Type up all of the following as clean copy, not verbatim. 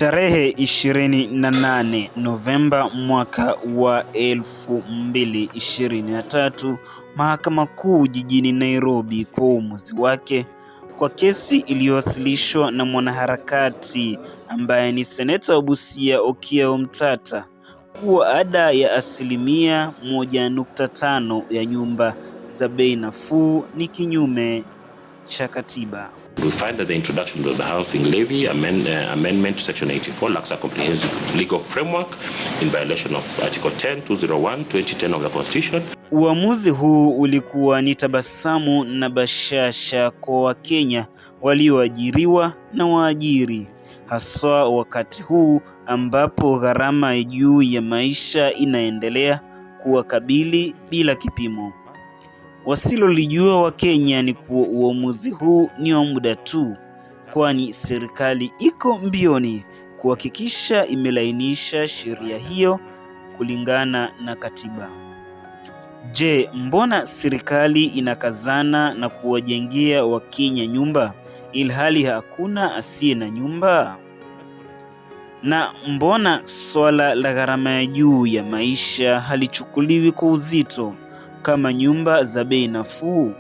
Tarehe 28 Novemba mwaka wa 2023, Mahakama Kuu jijini Nairobi kwa uamuzi wake kwa kesi iliyowasilishwa na mwanaharakati ambaye ni seneta wa Busia Okiya Omtata kuwa ada ya 1.5% ya nyumba za bei nafuu ni kinyume cha katiba. We find that the introduction of the housing levy amendment to section 84 lacks a comprehensive legal framework in violation of article 10(201)(2010) of the constitution. Uamuzi huu ulikuwa ni tabasamu na bashasha kwa Wakenya walioajiriwa na waajiri, haswa wakati huu ambapo gharama ya juu ya maisha inaendelea kuwakabili bila kipimo. Wasilolijua Wakenya ni kuwa uamuzi huu ni wa muda tu, kwani serikali iko mbioni kuhakikisha imelainisha sheria hiyo kulingana na katiba. Je, mbona serikali inakazana na kuwajengea Wakenya nyumba ilhali hakuna asiye na nyumba? Na mbona swala la gharama ya juu ya maisha halichukuliwi kwa uzito kama nyumba za bei nafuu?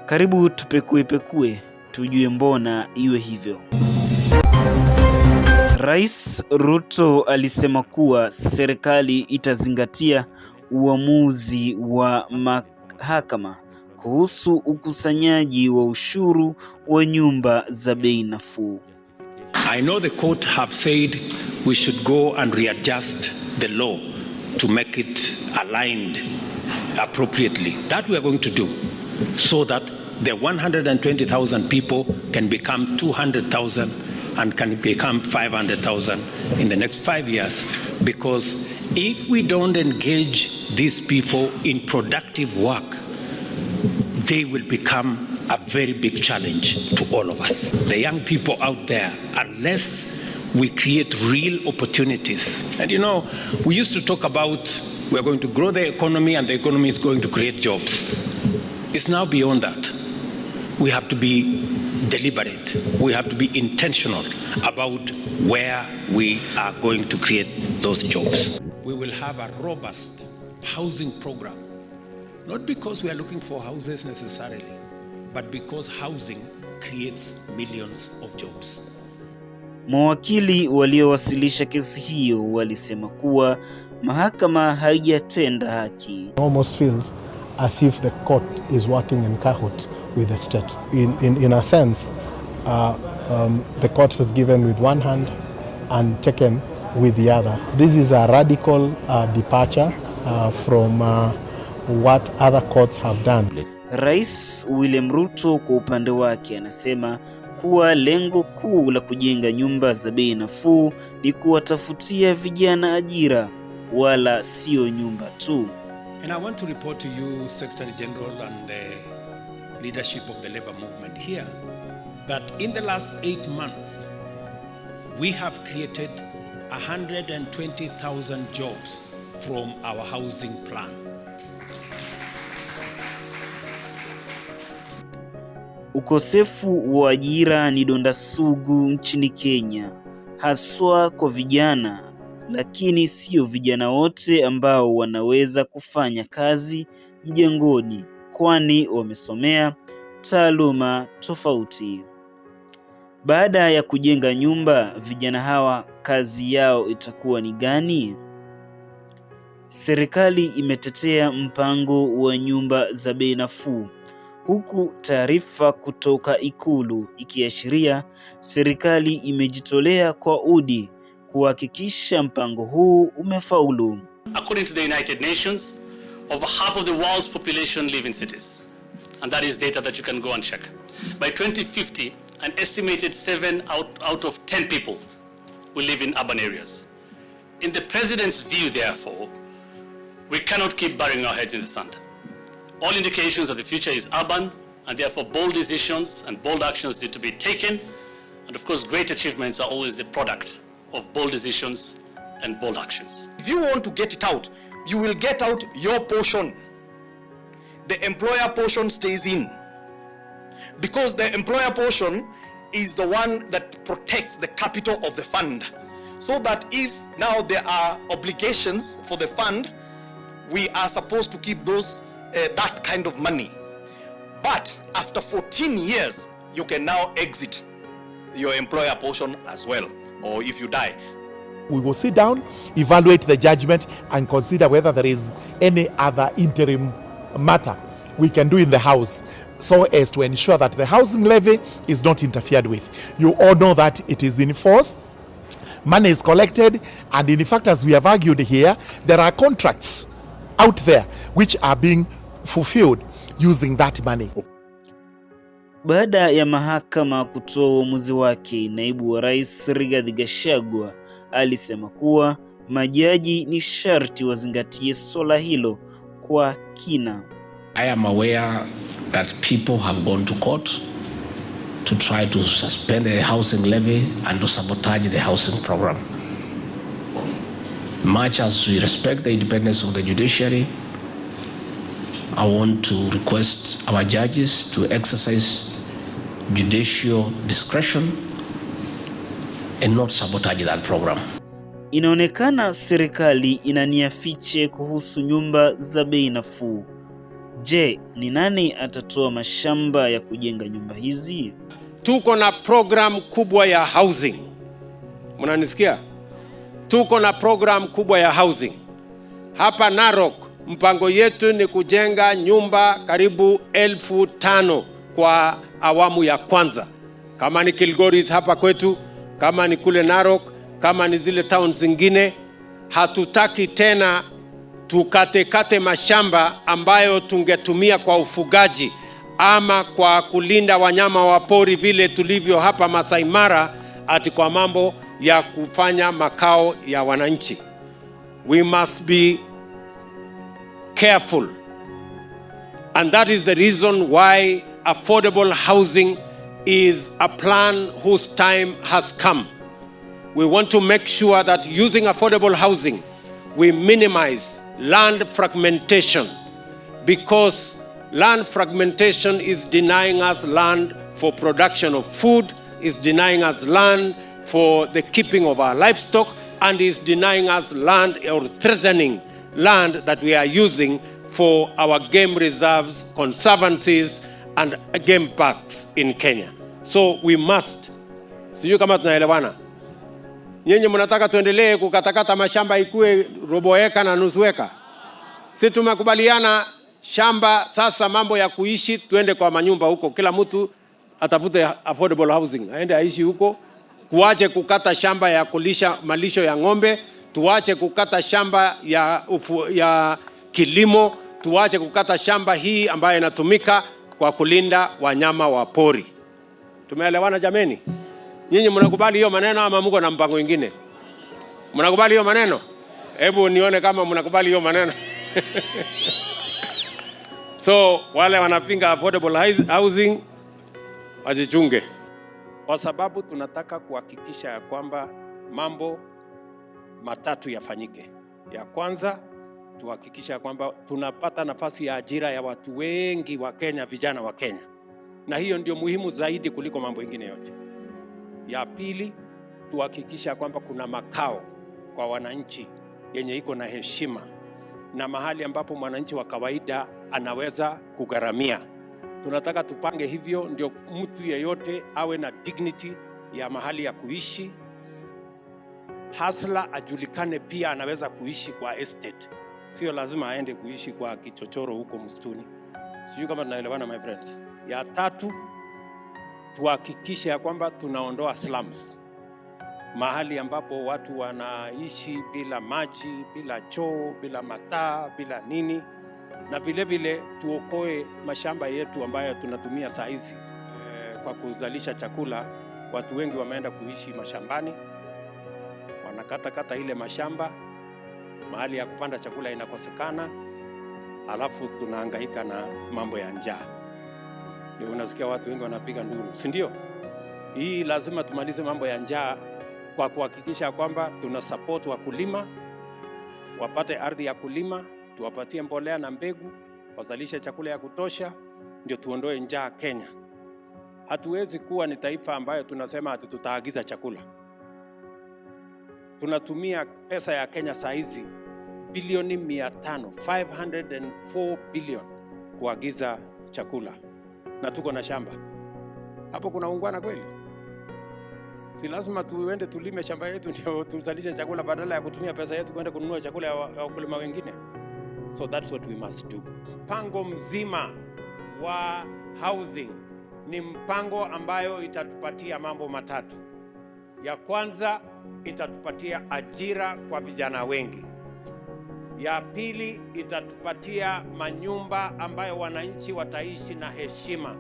Karibu tupekue tujue mbona iwe hivyo. Rais Ruto alisema kuwa serikali itazingatia uamuzi wa mahakama kuhusu ukusanyaji wa ushuru wa nyumba za bei nafuu. I know the court have said we should go and readjust the law to make it aligned appropriately. That we are going to do, so that the 120,000 people can become 200,000 and can become 500,000 in the next 5 years. Because if we don't engage these people in productive work, they will become a very big challenge to all of us. The young people out there, unless we create real opportunities. And you know, we used to talk about we're going to grow the economy and the economy is going to create jobs. It's now beyond that. We have to be deliberate. We have to be intentional about where we are going to create those jobs. We will have a robust housing program, not because we are looking for houses necessarily, but because housing creates millions of jobs. Mawakili waliowasilisha kesi hiyo walisema kuwa mahakama haijatenda haki. Almost feels as if the court is working in cahoot with the state. In a sense, the court has given with one hand and taken with the other. This is a radical departure from what other courts have done. Rais William Ruto kwa upande wake anasema kuwa lengo kuu la kujenga nyumba za bei nafuu ni kuwatafutia vijana ajira, wala sio nyumba tu. And I want to report to you, Secretary General and the leadership of the labor movement here, that in the last 8 months, we have created 120,000 jobs from our housing plan. Ukosefu wa ajira ni donda sugu nchini Kenya, haswa kwa vijana, lakini sio vijana wote ambao wanaweza kufanya kazi mjengoni, kwani wamesomea taaluma tofauti. Baada ya kujenga nyumba, vijana hawa kazi yao itakuwa ni gani? Serikali imetetea mpango wa nyumba za bei nafuu, huku taarifa kutoka Ikulu ikiashiria serikali imejitolea kwa udi kuhakikisha mpango huu umefaulu. According to the United Nations, over half of the world's population live in cities. And that is data that you can go and check. By 2050, an estimated 7 out of 10 people will live in urban areas. In the president's view, therefore, we cannot keep burying our heads in the sand. All indications of the future is urban, and therefore bold decisions and bold actions need to be taken. And of course, great achievements are always the product of bold decisions and bold actions. If you want to get it out, you will get out your portion. The employer portion stays in. Because the employer portion is the one that protects the capital of the fund, so that if now there are obligations for the fund, we are supposed to keep those that kind of money. But after 14 years, you can now exit your employer portion as well, or if you die. We will sit down, evaluate the judgment, and consider whether there is any other interim matter we can do in the House so as to ensure that the housing levy is not interfered with. You all know that it is in force, money is collected, and in fact, as we have argued here, there are contracts out there which are being fulfilled using that money. Baada ya mahakama kutoa uamuzi wake, naibu wa rais Rigathi Gachagua alisema kuwa majaji ni sharti wazingatie swala hilo kwa kina. I am aware that people have gone to court to try to suspend the housing levy and to sabotage the housing program. Much as we respect the independence of the judiciary, I want to request our judges to exercise judicial discretion and not sabotage that program. Inaonekana serikali ina nia fiche kuhusu nyumba za bei nafuu. Je, ni nani atatoa mashamba ya kujenga nyumba hizi? Tuko na program kubwa ya housing. Mnanisikia? Tuko na program kubwa ya housing. Hapa Narok, mpango yetu ni kujenga nyumba karibu 5,000 kwa awamu ya kwanza. Kama ni Kilgoris hapa kwetu, kama ni kule Narok, kama ni zile towns zingine. Hatutaki tena tukate mashamba ambayo tungetumia kwa ufugaji ama kwa kulinda wanyama wa pori vile tulivyo hapa Masai Mara, ati kwa mambo ya kufanya makao ya wananchi. We must be careful, and that is the reason why affordable housing is a plan whose time has come. We want to make sure that using affordable housing, we minimize land fragmentation, because land fragmentation is denying us land for production of food, is denying us land for the keeping of our livestock, and is denying us land or threatening land that we are using for our game reserves, conservancies, and game parks in Kenya. So we must. Sijui kama tunaelewana. Nyinyi mnataka tuendelee kukatakata mashamba ikue robo eka na nusu eka? Sisi tumekubaliana shamba sasa, mambo ya kuishi tuende kwa manyumba huko, kila mtu atafute affordable housing, aende aishi huko. Tuache kukata shamba ya kulisha malisho ya ng'ombe, tuache kukata shamba ya kilimo, tuache kukata shamba hii ambayo inatumika kwa kulinda wanyama wa pori. Tumeelewana jameni? Nyinyi mnakubali hiyo maneno ama mko na mpango mwingine? Mnakubali hiyo maneno? Hebu nione kama mnakubali hiyo maneno. So wale wanapinga affordable housing wajichunge, kwa sababu tunataka kuhakikisha ya kwamba mambo matatu yafanyike. Ya kwanza, tuhakikisha kwamba tunapata nafasi ya ajira ya watu wengi wa Kenya, vijana wa Kenya, na hiyo ndio muhimu zaidi kuliko mambo mengine yote. Ya pili, tuhakikisha kwamba kuna makao kwa wananchi yenye iko na heshima na mahali ambapo mwananchi wa kawaida anaweza kugharamia. Tunataka tupange hivyo ndio mtu yeyote awe na dignity ya mahali ya kuishi. Hasla ajulikane pia anaweza kuishi kwa estate. Sio lazima aende kuishi kwa kichochoro huko msituni. Sijui kama tunaelewana my friends. Ya tatu, tuhakikishe ya kwamba tunaondoa slums. Mahali ambapo watu wanaishi bila maji, bila choo, bila mataa, bila nini. Na vile vile tuokoe mashamba yetu ambayo tunatumia saa hizi kwa kuzalisha chakula. Watu wengi wameenda kuishi mashambani, wanakata ile mashamba, mahali ya kupanda chakula inakosekana, alafu tunahangaika na mambo ya njaa. Ndio unasikia watu wengi wanapiga nduru, si ndio? Hii lazima tumalize mambo ya njaa kwa kuhakikisha kwamba tuna support wakulima, wapate ardhi ya kulima, tuwapatie mbolea na mbegu, wazalishe chakula ya kutosha, ndio tuondoe njaa Kenya. hatuwezi kuwa ni taifa ambayo tunasema ati tutaagiza chakula. Tunatumia pesa ya Kenya saa hizi bilioni 500, 504 billion kuagiza chakula, na tuko na shamba. Hapo kuna ungwana kweli? Si lazima tuende tulime shamba yetu ndio tuzalishe chakula badala ya kutumia pesa yetu kwenda kununua chakula ya wakulima wengine? So that's what we must do. Mpango mzima wa housing ni mpango ambayo itatupatia mambo matatu. Ya kwanza, itatupatia ajira kwa vijana wengi. Ya pili, itatupatia manyumba ambayo wananchi wataishi na heshima.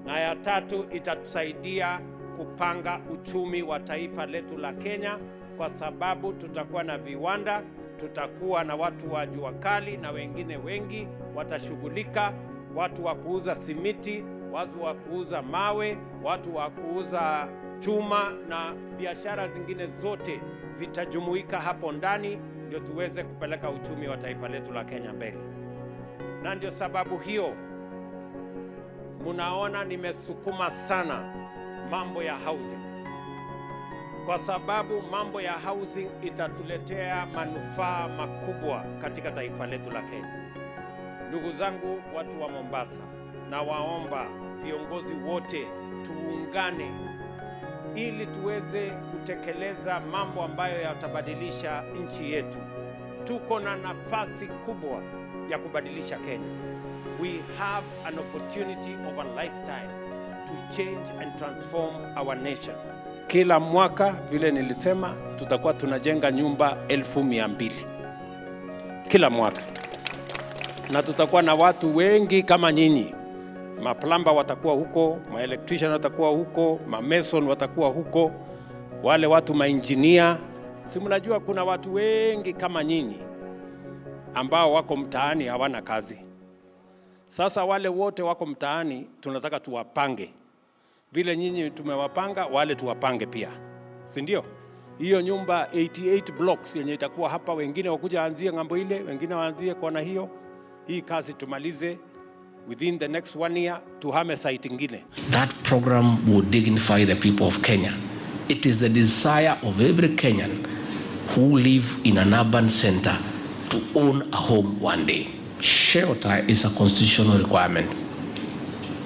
Na ya tatu, itatusaidia kupanga uchumi wa taifa letu la Kenya, kwa sababu tutakuwa na viwanda, tutakuwa na watu wa jua kali na wengine wengi watashughulika, watu wa kuuza simiti, watu wa kuuza mawe, watu wa kuuza chuma na biashara zingine zote zitajumuika hapo ndani, ndio tuweze kupeleka uchumi wa taifa letu la Kenya mbele. Na ndio sababu hiyo munaona nimesukuma sana mambo ya housing, kwa sababu mambo ya housing itatuletea manufaa makubwa katika taifa letu la Kenya. Ndugu zangu, watu wa Mombasa, na waomba viongozi wote tuungane ili tuweze kutekeleza mambo ambayo yatabadilisha nchi yetu. Tuko na nafasi kubwa ya kubadilisha Kenya. We have an opportunity of a lifetime to change and transform our nation. Kila mwaka vile nilisema tutakuwa tunajenga nyumba 200,000 kila mwaka, na tutakuwa na watu wengi kama nyinyi. Maplamba watakuwa huko, maelectrician watakuwa huko, mameson watakuwa huko, wale watu maengineer. Si mnajua kuna watu wengi kama nyinyi ambao wako mtaani hawana kazi. Sasa wale wote wako mtaani tunataka tuwapange. Vile nyinyi tumewapanga, wale tuwapange pia. Si ndio? Hiyo nyumba 88 blocks yenye itakuwa hapa, wengine wakuja anzie ngambo ile, wengine waanzie kona hiyo. Hii kazi tumalize within the next 1 year, tuhame site ingine. That program will dignify the people of Kenya. It is the desire of every Kenyan who live in an urban center to own a home one day. Shelter is a constitutional requirement.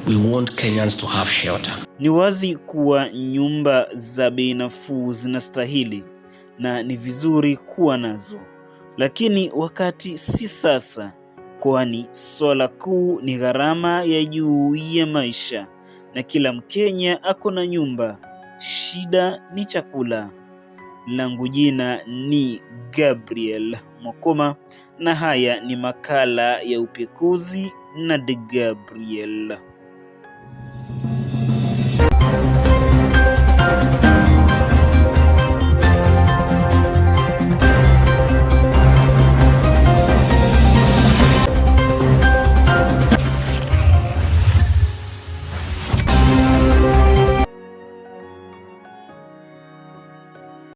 We want Kenyans to have shelter. Ni wazi kuwa nyumba za bei nafuu zinastahili na ni vizuri kuwa nazo, lakini wakati si sasa, kwani swala kuu ni gharama ya juu ya maisha, na kila Mkenya ako na nyumba, shida ni chakula. Langu jina ni Gabriel Mokoma, na haya ni makala ya upekuzi na The Gabriel.